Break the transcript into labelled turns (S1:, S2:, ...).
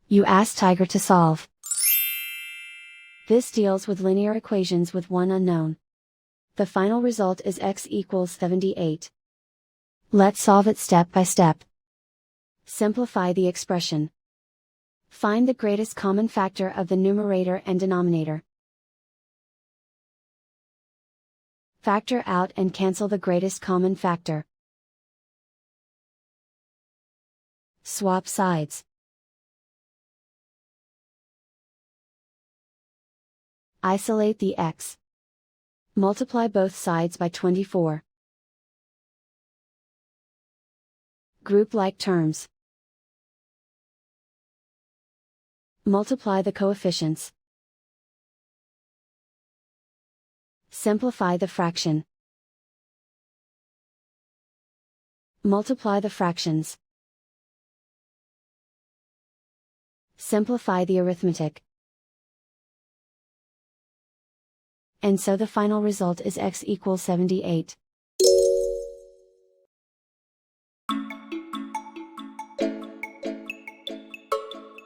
S1: You ask Tiger to solve. This deals with linear equations with one unknown. The final result is x equals 78. Let's solve it step by step. Simplify the expression. Find the greatest common factor of the numerator and denominator. Factor out and cancel the greatest common factor. Swap sides. Isolate the x. Multiply both sides by 24. Group like terms. Multiply the coefficients. Simplify the fraction. Multiply the fractions. Simplify the arithmetic. And so the final result is x equals 78.